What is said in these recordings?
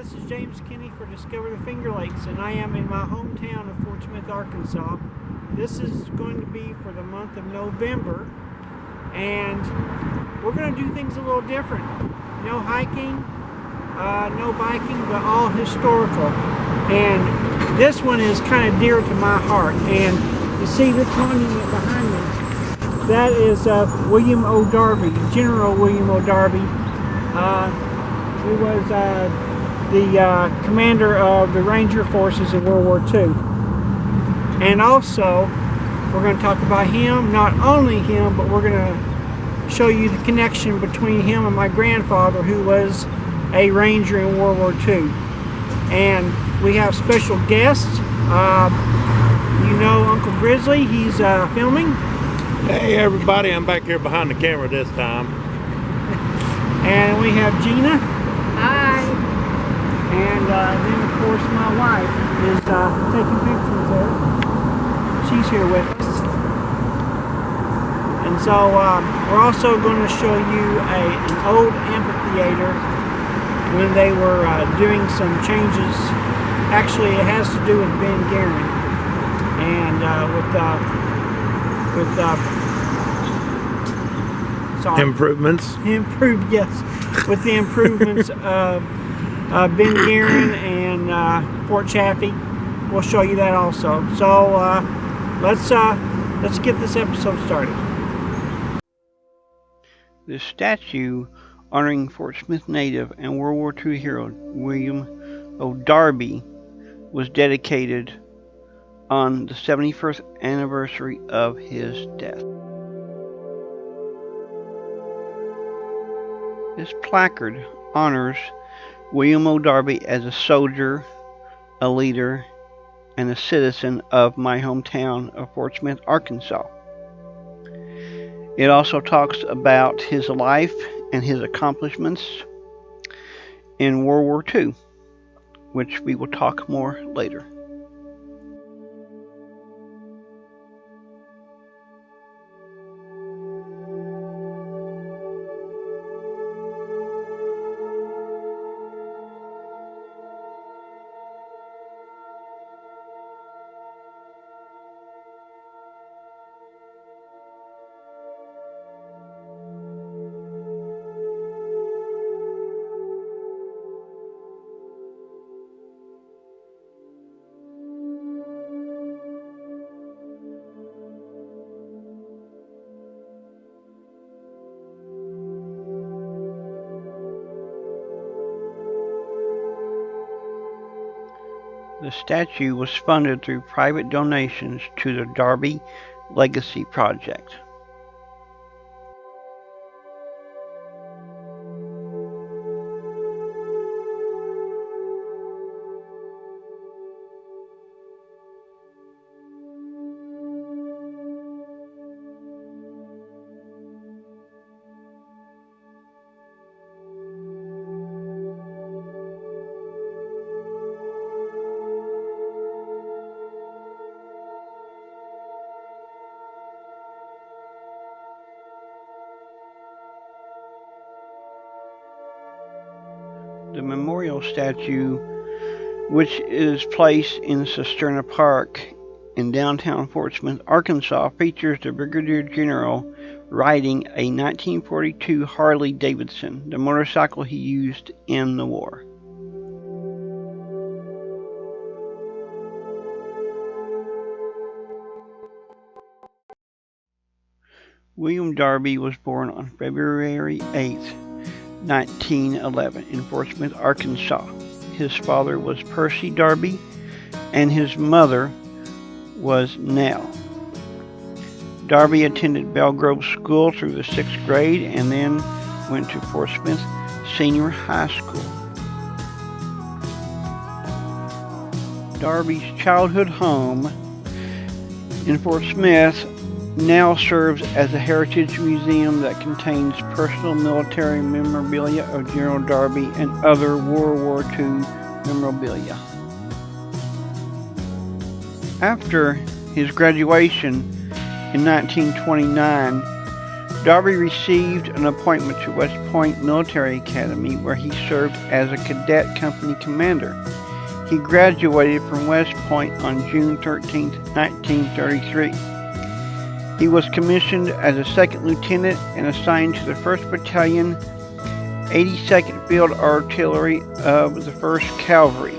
this is James Kinney for Discover the Finger Lakes, and I am in my hometown of Fort Smith, Arkansas. This is going to be for the month of November, and we're going to do things a little different. No hiking, no biking, but all historical. And this one is kind of dear to my heart. And you see this monument behind me, that is William O. Darby, General William O. Darby. He was the commander of the Ranger forces in World War II. And also, we're going to talk about him, not only him, but we're going to show you the connection between him and my grandfather, who was a Ranger in World War II. And we have special guests. You know Uncle Grizzly, he's filming. Hey everybody, I'm back here behind the camera this time. And we have Gina. Hi. And then of course my wife is taking pictures there. She's here with us. And so we're also going to show you an old amphitheater when they were doing some changes. Actually, it has to do with Ben Guerin and improvements. Yes, with the improvements of Ben Guerin and Fort Chaffee. We'll show you that also. So let's get this episode started. The statue honoring Fort Smith native and World War II hero William O. Darby was dedicated on the 71st anniversary of his death. This placard honors William O. Darby as a soldier, a leader, and a citizen of my hometown of Fort Smith, Arkansas. It also talks about his life and his accomplishments in World War II, which we will talk more later. The statue was funded through private donations to the Darby Legacy Project. The memorial statue, which is placed in Cisterna Park in downtown Fort Smith, Arkansas, features the Brigadier General riding a 1942 Harley Davidson, the motorcycle he used in the war. William Darby was born on February 8th, 1911 in Fort Smith, Arkansas. His father was Percy Darby and his mother was Nell. Darby attended Belgrove School through the 6th grade and then went to Fort Smith Senior High School. Darby's childhood home in Fort Smith now serves as a heritage museum that contains personal military memorabilia of General Darby and other World War II memorabilia. After his graduation in 1929, Darby received an appointment to West Point Military Academy, where he served as a cadet company commander. He graduated from West Point on June 13, 1933. He was commissioned as a second lieutenant and assigned to the 1st Battalion, 82nd Field Artillery of the 1st Cavalry.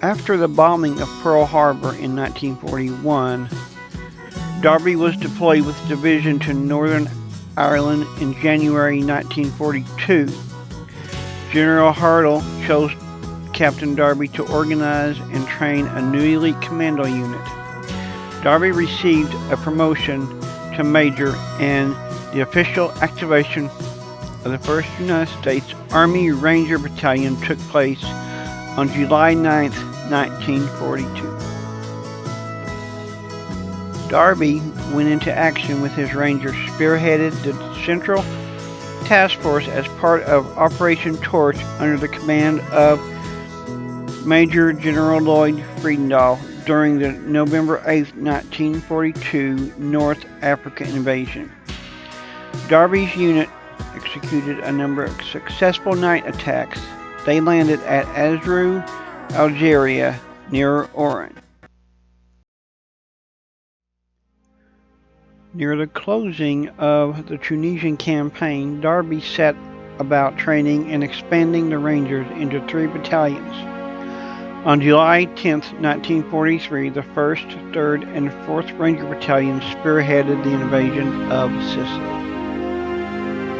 After the bombing of Pearl Harbor in 1941, Darby was deployed with the division to Northern Ireland in January 1942. General Hartle chose Captain Darby to organize and train a new elite commando unit. Darby received a promotion to major, and the official activation of the 1st United States Army Ranger Battalion took place on July 9, 1942. Darby went into action with his Rangers, spearheaded the Central Task Force as part of Operation Torch under the command of Major General Lloyd Friedendahl during the November 8, 1942 North Africa invasion. Darby's unit executed a number of successful night attacks. They landed at Azrou, Algeria, near Oran. Near the closing of the Tunisian campaign, Darby set about training and expanding the Rangers into 3 battalions. On July 10, 1943, the 1st, 3rd, and 4th Ranger Battalions spearheaded the invasion of Sicily.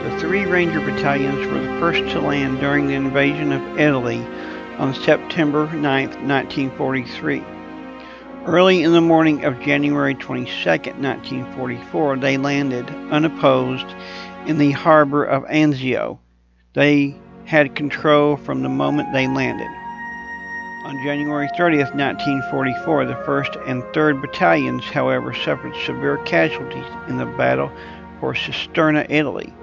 The 3 Ranger Battalions were the first to land during the invasion of Italy on September 9, 1943. Early in the morning of January 22, 1944, they landed unopposed in the harbor of Anzio. They had control from the moment they landed. On January 30, 1944, the 1st and 3rd Battalions, however, suffered severe casualties in the battle for Cisterna, Italy,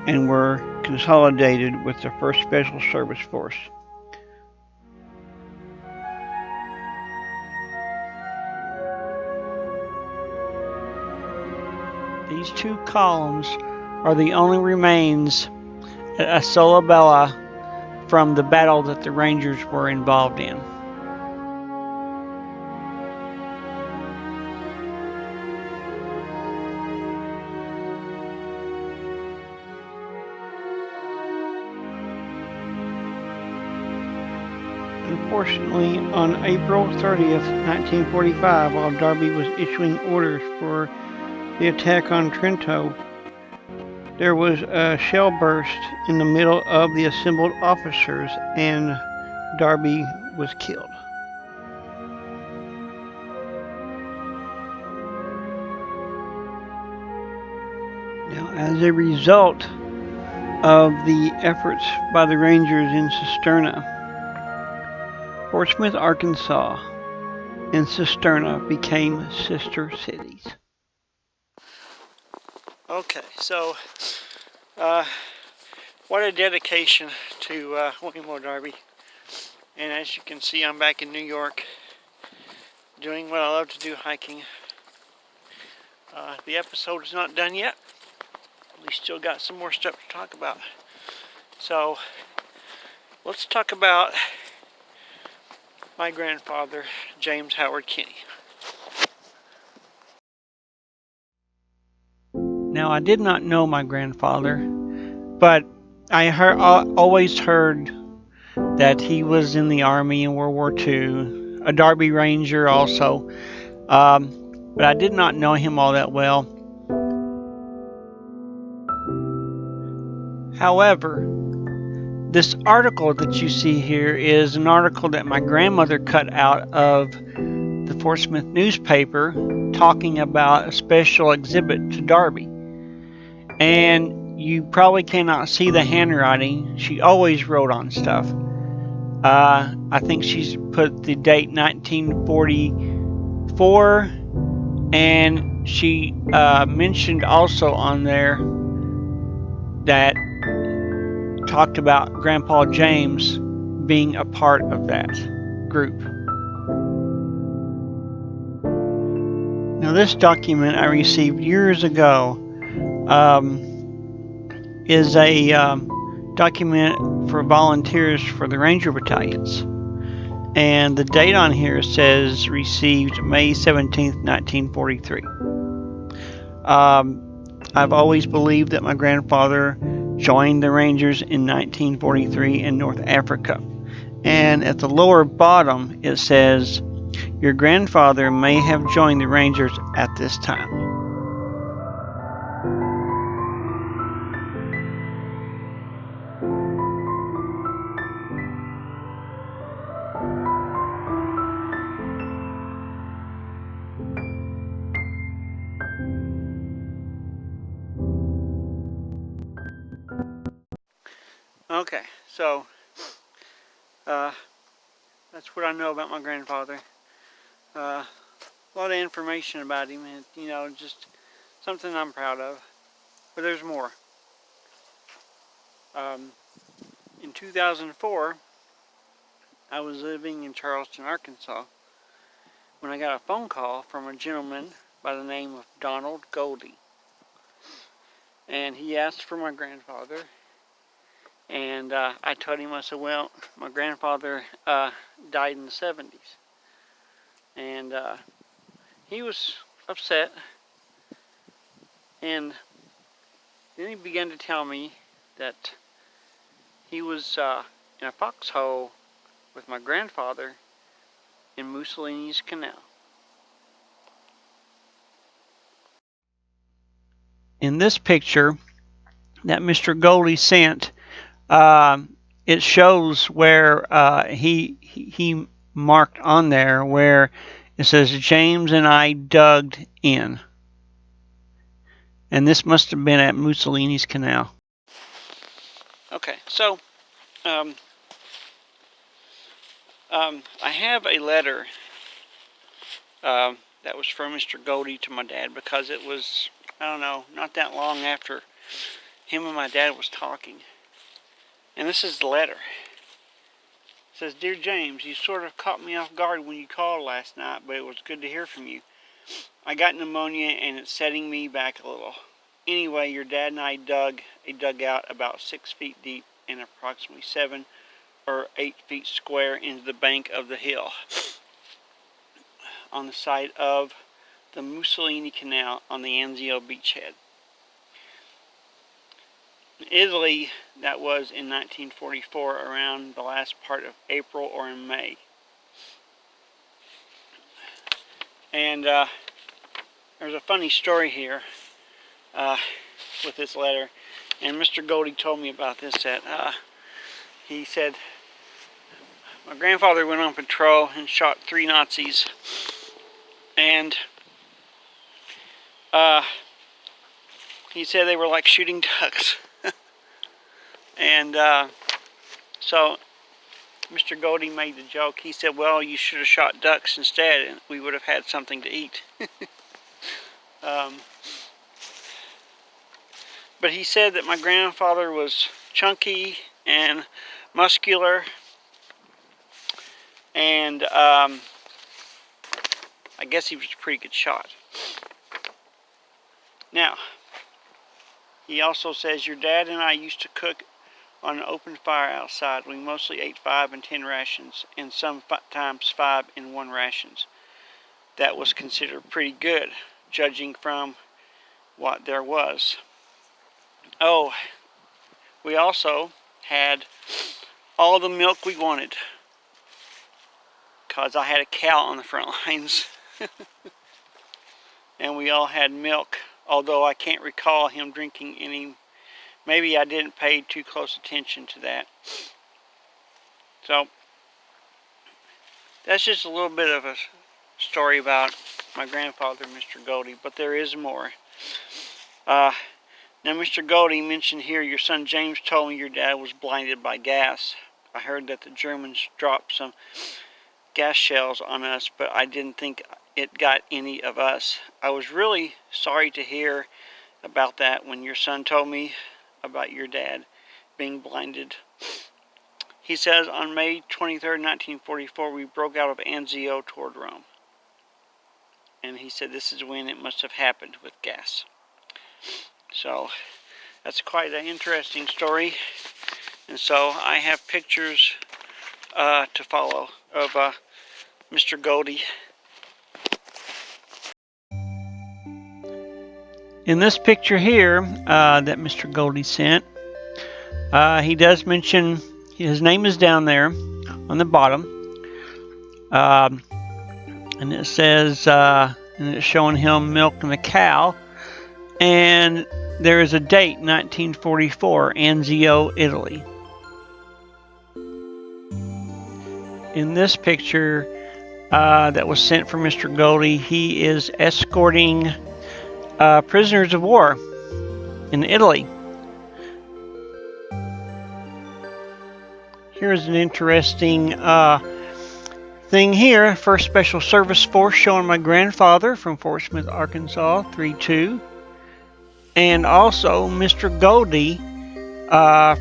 and were consolidated with the 1st Special Service Force. These 2 columns are the only remains at Solabella from the battle that the Rangers were involved in. Unfortunately, on April 30th, 1945, while Darby was issuing orders for the attack on Trento, there was a shell burst in the middle of the assembled officers, and Darby was killed. Now, as a result of the efforts by the Rangers in Cisterna, Fort Smith, Arkansas, and Cisterna became sister cities. Okay, so what a dedication to William Orlando Darby. And as you can see, I'm back in New York doing what I love to do, hiking. The episode is not done yet. We still got some more stuff to talk about. So let's talk about my grandfather, James Howard Kinney. Now, I did not know my grandfather, but I always heard that he was in the Army in World War II, a Darby Ranger also, but I did not know him all that well. However, this article that you see here is an article that my grandmother cut out of the Fort Smith newspaper talking about a special exhibit to Darby. And you probably cannot see the handwriting. She always wrote on stuff. I think she's put the date 1944, and she mentioned also on there that talked about Grandpa James being a part of that group. Now this document I received years ago is a document for volunteers for the Ranger battalions. And the date on here says received May 17th, 1943. I've always believed that my grandfather joined the Rangers in 1943 in North Africa. And at the lower bottom it says, your grandfather may have joined the Rangers at this time. Okay, so that's what I know about my grandfather. A lot of information about him, and you know, just something I'm proud of. But there's more. In 2004, I was living in Charleston, Arkansas, when I got a phone call from a gentleman by the name of Donald Goldie. And he asked for my grandfather. And I told him, I said, well, my grandfather died in the 70s. And he was upset. And then he began to tell me that he was in a foxhole with my grandfather in Mussolini's Canal. In this picture that Mr. Goldie sent, it shows where he marked on there where it says James and I dug in. And this must have been at Mussolini's Canal. Okay, so I have a letter that was from Mr. Goldie to my dad, because it was, I don't know, not that long after him and my dad was talking. And this is the letter. It says, Dear James, you sort of caught me off guard when you called last night, but it was good to hear from you. I got pneumonia and it's setting me back a little. Anyway, your dad and I dug a dugout about 6 feet deep and approximately 7 or 8 feet square into the bank of the hill on the side of the Mussolini Canal on the Anzio beachhead. In Italy, that was in 1944, around the last part of April or in May. And there's a funny story here with this letter. And Mr. Goldie told me about this. That he said, my grandfather went on patrol and shot 3 Nazis. And he said they were like shooting ducks. And so Mr. Goldie made the joke. He said, well, you should have shot ducks instead and we would have had something to eat. But he said that my grandfather was chunky and muscular, and I guess he was a pretty good shot. Now, he also says, your dad and I used to cook on an open fire outside. We mostly ate 5 and 10 rations, and sometimes 5 and 1 rations. That was considered pretty good, judging from what there was. Oh, we also had all the milk we wanted, because I had a cow on the front lines. And we all had milk, although I can't recall him drinking any. Maybe I didn't pay too close attention to that. So, that's just a little bit of a story about my grandfather, Mr. Goldie, but there is more. Now, Mr. Goldie mentioned here, your son James told me your dad was blinded by gas. I heard that the Germans dropped some gas shells on us, but I didn't think it got any of us. I was really sorry to hear about that when your son told me about your dad being blinded. He says, on May 23rd, 1944, we broke out of Anzio toward Rome. and he said this is when it must have happened with gas. So that's quite an interesting story, and so I have pictures to follow of Mr. Goldie. In this picture here that Mr. Goldie sent, he does mention his name is down there on the bottom, and it says, and it's showing him milking a cow, and there is a date, 1944, Anzio, Italy. In this picture that was sent from Mr. Goldie, he is escorting prisoners of war in Italy. Here's an interesting thing here. First Special Service Force, showing my grandfather from Fort Smith, Arkansas, 3-2. And also Mr. Goldie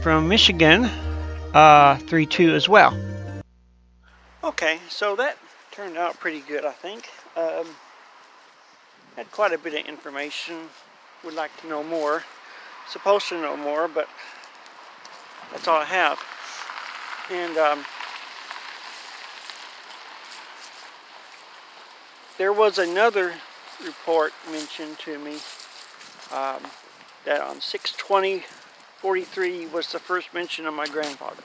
from Michigan, 3-2 as well. Okay, so that turned out pretty good, I think. Had quite a bit of information. Would like to know more. Supposed to know more, but that's all I have. And there was another report mentioned to me that on 6/20/43 was the first mention of my grandfather.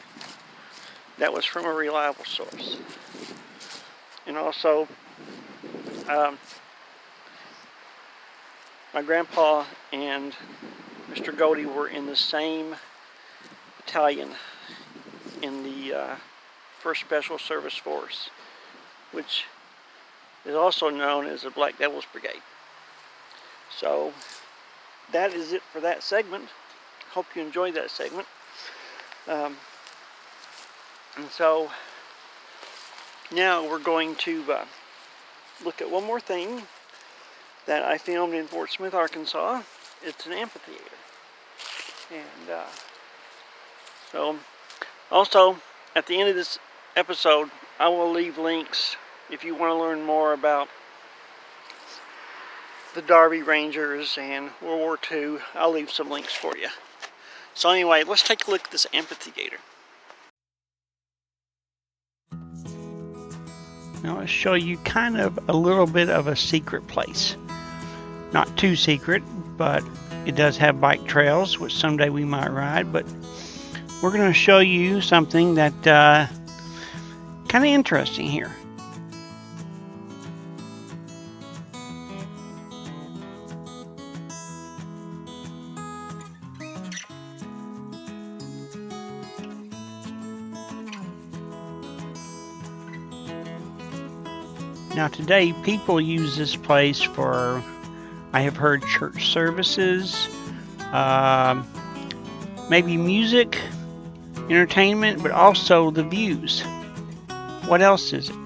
That was from a reliable source. And also, my grandpa and Mr. Goldie were in the same battalion in the First Special Service Force, which is also known as the Black Devils Brigade. So that is it for that segment. Hope you enjoyed that segment. And so now we're going to look at one more thing that I filmed in Fort Smith, Arkansas. It's an amphitheater. And so also at the end of this episode, I will leave links if you want to learn more about the Darby Rangers and World War II. I'll leave some links for you. So anyway, let's take a look at this amphitheater. Now I'll show you kind of a little bit of a secret place. Not too secret, but it does have bike trails, which someday we might ride. But we're going to show you something that kind of interesting here. Now today, people use this place for, I have heard, church services, maybe music, entertainment, but also the views. What else is it?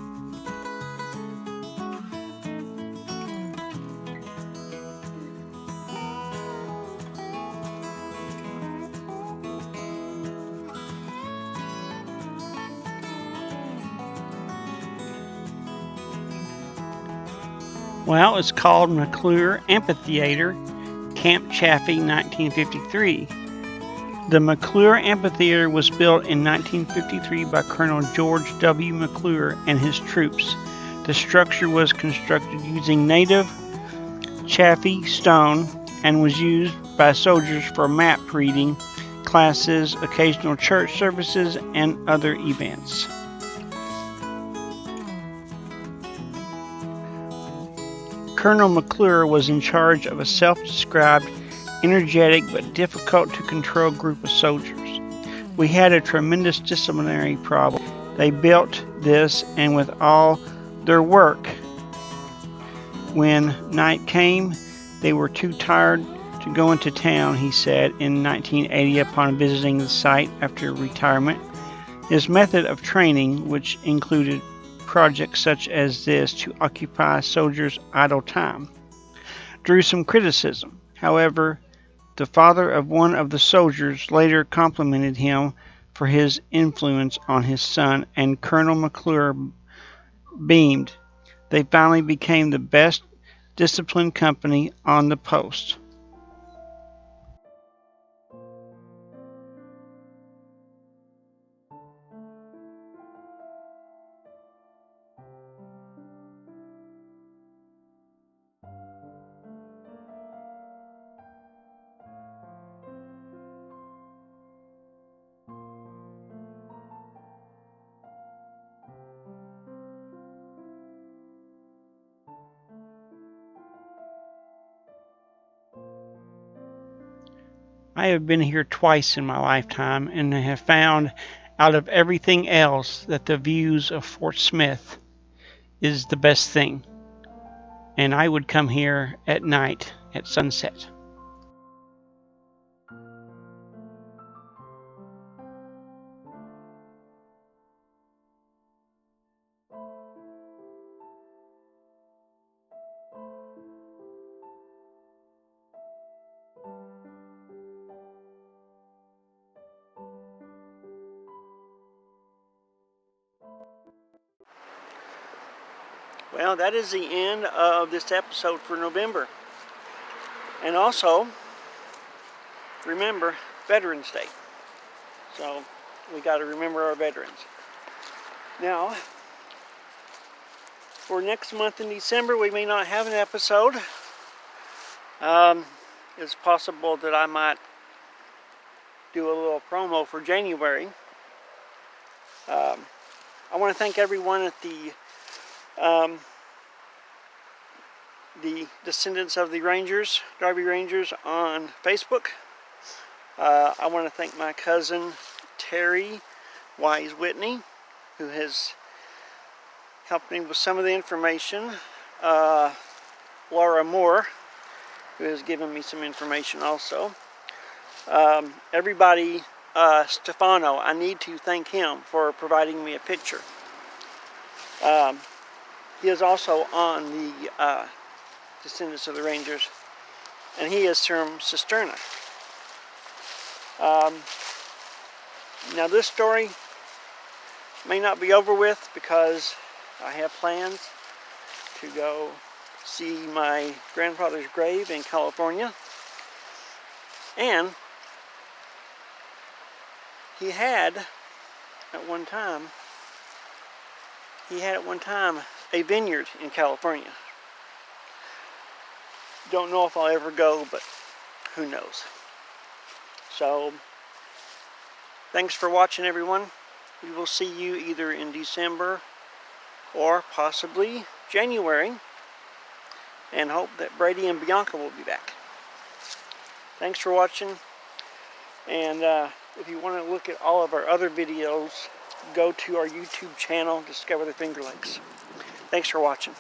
Well, it's called McClure Amphitheater, Camp Chaffee, 1953. The McClure Amphitheater was built in 1953 by Colonel George W. McClure and his troops. The structure was constructed using native Chaffee stone and was used by soldiers for map reading classes, occasional church services, and other events. Colonel McClure was in charge of a self-described, energetic but difficult to control group of soldiers. We had a tremendous disciplinary problem. They built this, and with all their work, when night came, they were too tired to go into town, he said in 1980 upon visiting the site after retirement. His method of training, which included projects such as this to occupy soldiers' idle time, drew some criticism. However, the father of one of the soldiers later complimented him for his influence on his son, and Colonel McClure beamed. They finally became the best disciplined company on the post. I have been here twice in my lifetime and have found out of everything else that the views of Fort Smith is the best thing. And I would come here at night at sunset. Well, that is the end of this episode for November. And also, remember, Veterans Day. So, we got to remember our veterans. Now, for next month in December, we may not have an episode. It's possible that I might do a little promo for January. I want to thank everyone at the Descendants of the Rangers, Darby Rangers on Facebook. I want to thank my cousin Terry Wise Whitney, who has helped me with some of the information. Laura Moore, who has given me some information also. Everybody, Stefano, I need to thank him for providing me a picture. He is also on the Descendants of the Rangers, and he is from Cisterna. Now this story may not be over with because I have plans to go see my grandfather's grave in California, and he had at one time a vineyard in California. Don't know if I'll ever go, but who knows. So, thanks for watching, everyone. We will see you either in December or possibly January, and hope that Brady and Bianca will be back. Thanks for watching, and if you want to look at all of our other videos, go to our YouTube channel, Discover the Finger Lakes. Thanks for watching.